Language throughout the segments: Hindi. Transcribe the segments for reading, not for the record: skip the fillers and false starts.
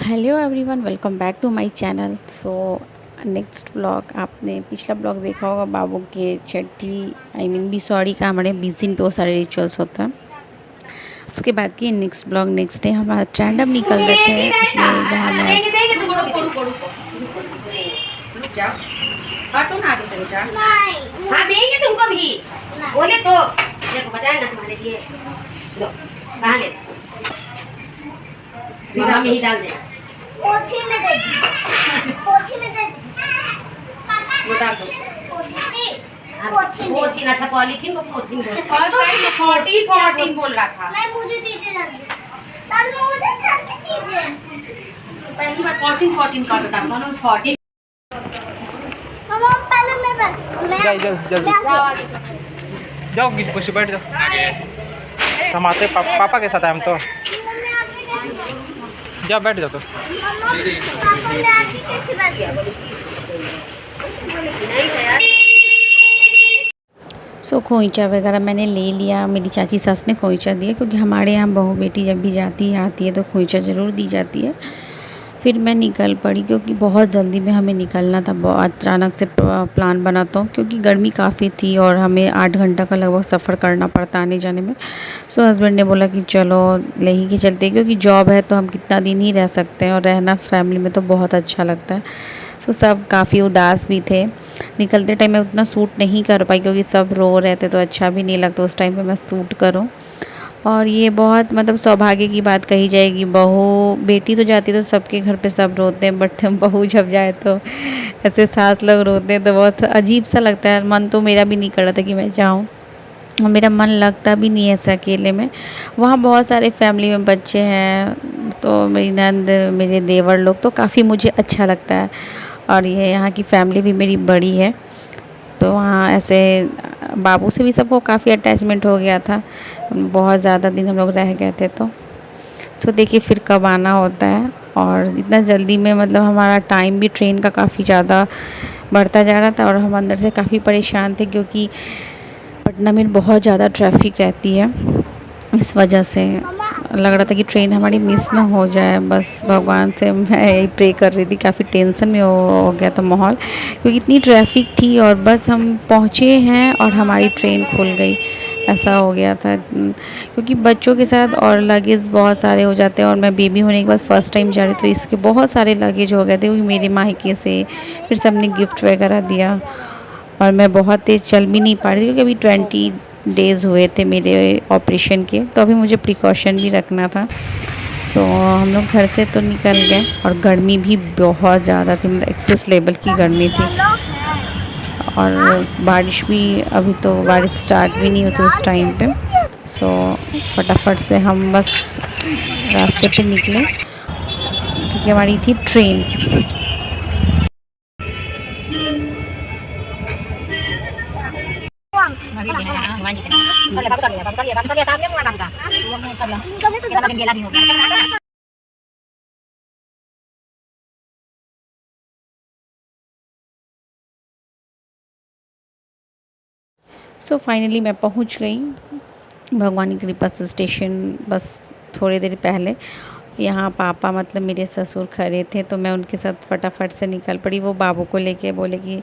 Hello everyone, welcome back to my channel. So next blog, आपने पिछला ब्लॉग देखा होगा बाबू के छठी बिसौरी का, हमारे 20 दिन पे वो सारे रिचुअल्स होता है। उसके बाद की नेक्स्ट ब्लॉग नेक्स्ट डे हमारा रैंडम निकल रहे थे अपने जहाँ मैं देंगे तुमको भी। बोले तो देखो बताए ना तुम्हारे लिए। लो कहाँ ले मामा में ही डाल दे। पोथी में दे वो डाल दो। पोथी ना, अच्छा पॉलीथीन को पोथीन बोल। और 14 बोल रहा था। नहीं मुझे दीजिए जल्दी मुझे जल्दी दीजिए। पहली बार 14 का बता रहा हूँ। 14 मामा पहले मैं जल्दी जाओ कुछ बैठ जाओ। हम आते पापा के साथ आए हम तो। जाओ बैठ जाओ तो। सो खोइचा वगैरह मैंने ले लिया। मेरी चाची सास ने खोइचा दिया, क्योंकि हमारे यहाँ बहू बेटी जब भी जाती है आती है तो खोइचा ज़रूर दी जाती है। फिर मैं निकल पड़ी, क्योंकि बहुत जल्दी में हमें निकलना था। बहुत अचानक से प्लान बनाता हूँ, क्योंकि गर्मी काफ़ी थी और हमें 8 घंटा का लगभग सफ़र करना पड़ता आने जाने में। सो हस्बैंड ने बोला कि चलो ले ही के चलते, क्योंकि जॉब है तो हम कितना दिन ही रह सकते हैं, और रहना फैमिली में तो बहुत अच्छा लगता है। सो सब काफ़ी उदास भी थे। निकलते टाइम मैं उतना सूट नहीं कर पाई, क्योंकि सब रो रहे थे तो अच्छा भी नहीं लगता उस टाइम पे मैं सूट करूं। और ये बहुत मतलब सौभाग्य की बात कही जाएगी। बहू बेटी तो जाती तो सबके घर पे सब रोते हैं, बट बहू जब जाए तो ऐसे सास लोग रोते हैं तो बहुत अजीब सा लगता है। मन तो मेरा भी नहीं कर रहा था कि मैं जाऊँ, और मेरा मन लगता भी नहीं है ऐसे अकेले में। वहाँ बहुत सारे फैमिली में बच्चे हैं, तो मेरी नंद मेरे देवर लोग, तो काफ़ी मुझे अच्छा लगता है। और ये यहाँ की फैमिली भी मेरी बड़ी है, तो वहाँ ऐसे बाबू से भी सबको काफ़ी अटैचमेंट हो गया था। बहुत ज़्यादा दिन हम लोग रह गए थे। तो सो देखिए फिर कब आना होता है। और इतना जल्दी में मतलब हमारा टाइम भी ट्रेन का काफ़ी ज़्यादा बढ़ता जा रहा था, और हम अंदर से काफ़ी परेशान थे, क्योंकि पटना में बहुत ज़्यादा ट्रैफिक रहती है। इस वजह से लग रहा था कि ट्रेन हमारी मिस ना हो जाए। बस भगवान से मैं यही प्रे कर रही थी। काफ़ी टेंशन में हो गया था माहौल, क्योंकि इतनी ट्रैफिक थी, और बस हम पहुँचे हैं और हमारी ट्रेन खुल गई। ऐसा हो गया था, क्योंकि बच्चों के साथ और लगेज बहुत सारे हो जाते हैं, और मैं बेबी होने के बाद फ़र्स्ट टाइम जा रही, तो इसके बहुत सारे लगेज हो गए थे मेरे मायके से। फिर सबने गिफ्ट वगैरह दिया, और मैं बहुत तेज़ चल भी नहीं पा रही थी, क्योंकि अभी 20 डेज़ हुए थे मेरे ऑपरेशन के, तो अभी मुझे प्रिकॉशन भी रखना था। सो हम लोग घर से तो निकल गए, और गर्मी भी बहुत ज़्यादा थी, मतलब एक्सेस लेवल की गर्मी थी। और बारिश भी, अभी तो बारिश स्टार्ट भी नहीं होती उस टाइम पे। सो फटाफट से हम बस रास्ते पे निकले, क्योंकि हमारी थी ट्रेन। सो फाइनली मैं पहुंच गई भगवान की कृपा से स्टेशन, बस थोड़ी देर पहले। यहाँ पापा मतलब मेरे ससुर खड़े थे, तो मैं उनके साथ फटाफट से निकल पड़ी। वो बाबू को लेके बोले कि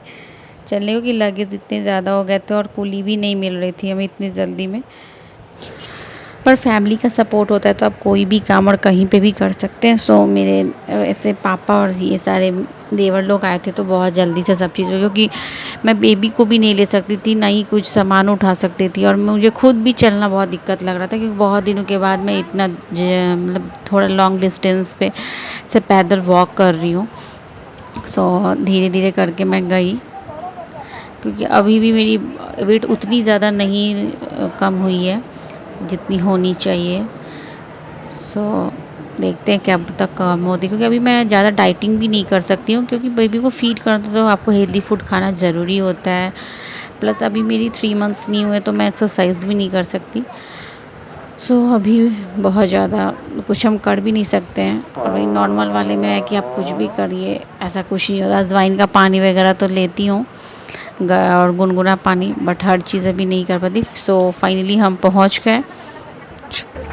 चलने को, कि लगेज इतने ज़्यादा हो गए थे और कुली भी नहीं मिल रही थी हमें इतनी जल्दी में। पर फैमिली का सपोर्ट होता है तो आप कोई भी काम और कहीं पे भी कर सकते हैं। सो मेरे ऐसे पापा और ये सारे देवर लोग आए थे, तो बहुत जल्दी से सब चीज़ हो, क्योंकि मैं बेबी को भी नहीं ले सकती थी, ना ही कुछ सामान उठा सकती थी, और मुझे खुद भी चलना बहुत दिक्कत लग रहा था, क्योंकि बहुत दिनों के बाद मैं इतना मतलब थोड़ा लॉन्ग डिस्टेंस पे से पैदल वॉक कर रही हूँ। सो धीरे धीरे करके मैं गई, क्योंकि अभी भी मेरी वेट उतनी ज़्यादा नहीं कम हुई है जितनी होनी चाहिए। सो देखते हैं कब तक कम होती, क्योंकि अभी मैं ज़्यादा डाइटिंग भी नहीं कर सकती हूँ, क्योंकि बेबी को फीड करना तो आपको हेल्दी फूड खाना ज़रूरी होता है। प्लस अभी मेरी 3 मंथ्स नहीं हुए, तो मैं एक्सरसाइज भी नहीं कर सकती। सो अभी बहुत ज़्यादा कुछ हम कर भी नहीं सकते हैं। और वही नॉर्मल वाले में है कि आप कुछ भी करिए, ऐसा कुछ नहीं होता। अजवाइन का पानी वगैरह तो लेती हूँ, और गुनगुना पानी, बट हर चीज़ अभी नहीं कर पाती। सो फाइनली हम पहुँच गए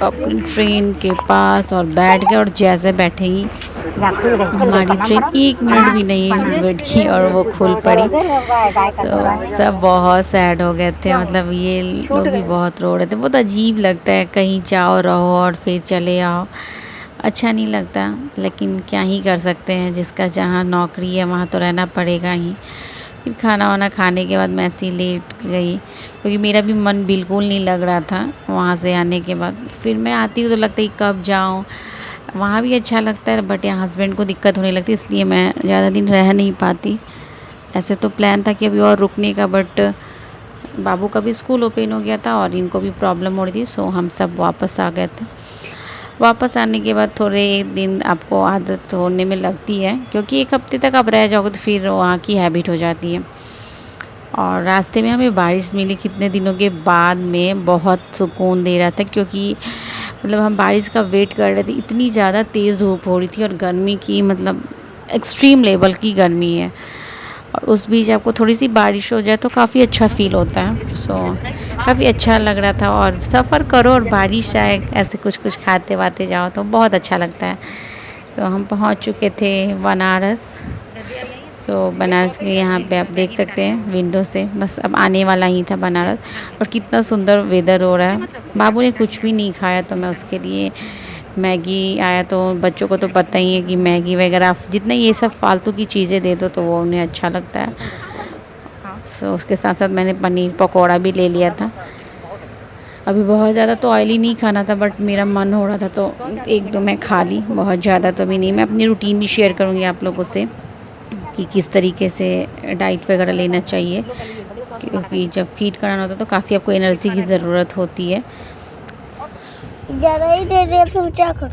अपनी ट्रेन के पास, और बैठ गए, और जैसे बैठे ही हमारी ट्रेन 1 मिनट भी नहीं वेट की और वो खुल पड़ी। तो सब बहुत सैड हो गए थे, मतलब ये लोग भी बहुत रो रहे थे। बहुत अजीब लगता है कहीं जाओ रहो और फिर चले आओ, अच्छा नहीं लगता, लेकिन क्या ही कर सकते हैं, जिसका जहाँ नौकरी है वहाँ तो रहना पड़ेगा ही। फिर खाना वाना खाने के बाद मैं ऐसे ही लेट गई, क्योंकि मेरा भी मन बिल्कुल नहीं लग रहा था वहाँ से आने के बाद। फिर मैं आती हूँ तो लगता है कब जाऊँ, वहाँ भी अच्छा लगता है बट यहाँ हस्बैंड को दिक्कत होने लगती, इसलिए मैं ज़्यादा दिन रह नहीं पाती। ऐसे तो प्लान था कि अभी और रुकने का, बट बाबू का भी स्कूल ओपन हो गया था और इनको भी प्रॉब्लम हो रही थी, सो हम सब वापस आ गए थे। वापस आने के बाद थोड़े दिन आपको आदत होने में लगती है, क्योंकि 1 हफ्ते तक आप रह जाओगे तो फिर वहाँ की हैबिट हो जाती है। और रास्ते में हमें बारिश मिली कितने दिनों के बाद में, बहुत सुकून दे रहा था, क्योंकि मतलब हम बारिश का वेट कर रहे थे। इतनी ज़्यादा तेज़ धूप हो रही थी और गर्मी की मतलब एक्सट्रीम लेवल की गर्मी है, और उस बीच आपको थोड़ी सी बारिश हो जाए तो काफ़ी अच्छा फ़ील होता है। सो काफ़ी अच्छा लग रहा था, और सफ़र करो और बारिश आए, ऐसे कुछ कुछ खाते वाते जाओ तो बहुत अच्छा लगता है। तो हम पहुंच चुके थे बनारस। सो बनारस के यहाँ पे आप देख सकते हैं विंडो से, बस अब आने वाला ही था बनारस। और कितना सुंदर वेदर हो रहा है। बाबू ने कुछ भी नहीं खाया तो मैं उसके लिए मैगी आया, तो बच्चों को तो पता ही है कि मैगी वगैरह जितने ये सब फालतू की चीज़ें दे दो तो वो उन्हें अच्छा लगता है। सो उसके साथ साथ मैंने पनीर पकौड़ा भी ले लिया था। अभी बहुत ज़्यादा तो ऑयली नहीं खाना था, बट मेरा मन हो रहा था तो 1-2 मैं खा ली, बहुत ज़्यादा तो भी नहीं। मैं अपनी रूटीन भी शेयर करूँगी आप लोगों से कि किस तरीके से डाइट वगैरह लेना चाहिए, क्योंकि जब फीड कराना होता है तो काफ़ी आपको एनर्जी की ज़रूरत होती है। ज़्यादा ही दे दिया तो क्या कर,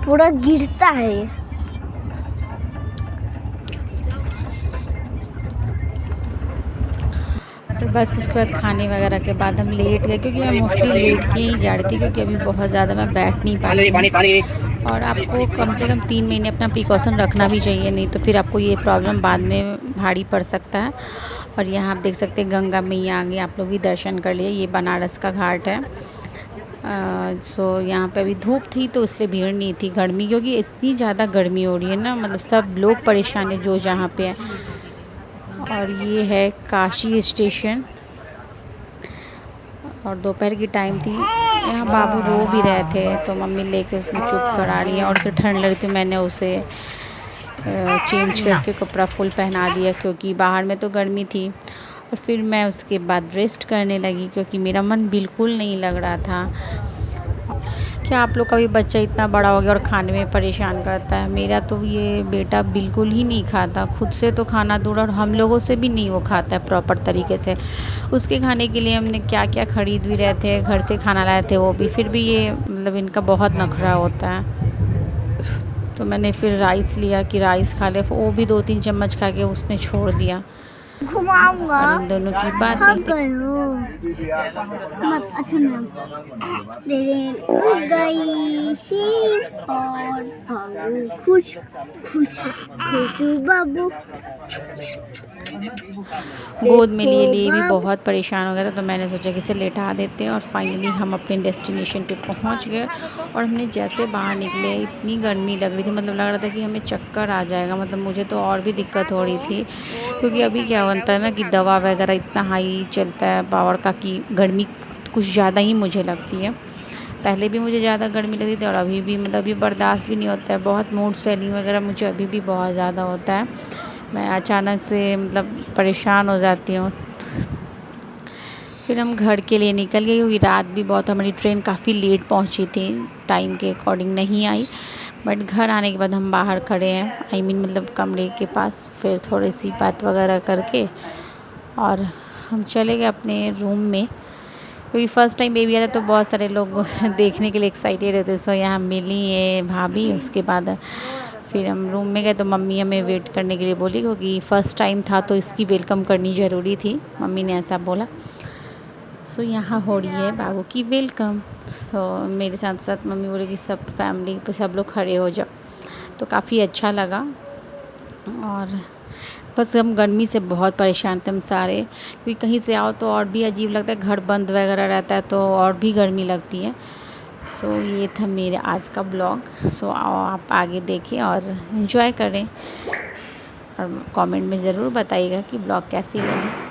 पूरा गिरता है ये। फिर बस उसके बाद खाने वगैरह के बाद हम लेट गए, क्योंकि मैं मोस्टली लेट के ही जा रही थी, क्योंकि अभी बहुत ज़्यादा मैं बैठ नहीं पा रही हूँ। और आपको कम से कम 3 महीने अपना प्रिकॉशन रखना भी चाहिए, नहीं तो फिर आपको ये प्रॉब्लम बाद में भारी पड़ सकता है। और यहाँ आप देख सकते हैं गंगा मैया आगे, आप लोग भी दर्शन कर लिए। ये बनारस का घाट है। सो यहाँ पे अभी धूप थी तो इसलिए भीड़ नहीं थी। गर्मी, क्योंकि इतनी ज़्यादा गर्मी हो रही है ना, मतलब सब लोग परेशान है जो जहाँ पे है। और ये है काशी स्टेशन, और दोपहर की टाइम थी। यहाँ बाबू रो भी रहे थे तो मम्मी लेके उसको चुप करा रही है, और उसे ठंड लग रही थी, मैंने उसे चेंज करके कपड़ा फुल पहना दिया, क्योंकि बाहर में तो गर्मी थी। और फिर मैं उसके बाद रेस्ट करने लगी, क्योंकि मेरा मन बिल्कुल नहीं लग रहा था। क्या आप लोग का भी बच्चा इतना बड़ा हो गया और खाने में परेशान करता है? मेरा तो ये बेटा बिल्कुल ही नहीं खाता, खुद से तो खाना दूर, और हम लोगों से भी नहीं वो खाता है प्रॉपर तरीके से। उसके खाने के लिए हमने क्या क्या ख़रीद भी रहे थे, घर से खाना लाए थे वो भी, फिर भी ये मतलब इनका बहुत नखरा होता है। तो मैंने फिर राइस लिया कि राइस खा ले, वो भी 2-3 चम्मच खा के उसने छोड़ दिया। घुमाऊंगा, और इन दोनों की बात हाँ नहीं थी। करो मत। अच्छा मैम गई सी और बाबू खुश खुश खुश बाबू। गोद में लिए भी बहुत परेशान हो गया था, तो मैंने सोचा कि इसे लेटा देते हैं। और फाइनली हम अपने डेस्टिनेशन पे पहुंच गए। और हमने जैसे बाहर निकले इतनी गर्मी लग रही थी, मतलब लग रहा था कि हमें चक्कर आ जाएगा। मतलब मुझे तो और भी दिक्कत हो रही थी, क्योंकि अभी क्या बनता है ना कि दवा वगैरह इतना हाई चलता है पावर का, कि गर्मी कुछ ज़्यादा ही मुझे लगती है। पहले भी मुझे ज़्यादा गर्मी लगती थी और अभी भी, मतलब अभी बर्दाश्त भी नहीं होता है। बहुत मूड स्वेलिंग वगैरह मुझे अभी भी बहुत ज़्यादा होता है। मैं अचानक से मतलब परेशान हो जाती हूँ। फिर हम घर के लिए निकल गए, क्योंकि रात भी बहुत, हमारी ट्रेन काफ़ी लेट पहुँची थी, टाइम के अकॉर्डिंग नहीं आई। बट घर आने के बाद हम बाहर खड़े हैं, मतलब कमरे के पास। फिर थोड़ी सी बात वगैरह करके और हम चले गए अपने रूम में, क्योंकि फ़र्स्ट टाइम बेबी आता तो बहुत सारे लोग देखने के लिए एक्साइटेड होते। सो यहाँ मिली ये भाभी, उसके बाद फिर हम रूम में गए तो मम्मी हमें वेट करने के लिए बोली, क्योंकि फ़र्स्ट टाइम था तो इसकी वेलकम करनी ज़रूरी थी, मम्मी ने ऐसा बोला। सो यहाँ हो रही है बाबू की वेलकम। सो मेरे साथ साथ मम्मी बोली कि सब फैमिली पे सब लोग खड़े हो जाओ, तो काफ़ी अच्छा लगा। और बस हम गर्मी से बहुत परेशान थे हम सारे, क्योंकि कहीं से आओ तो और भी अजीब लगता है, घर बंद वगैरह रहता है तो और भी गर्मी लगती है। सो ये था मेरे आज का ब्लॉग। सो आप आगे देखें और एंजॉय करें और कमेंट में ज़रूर बताइएगा कि ब्लॉग कैसी लगी।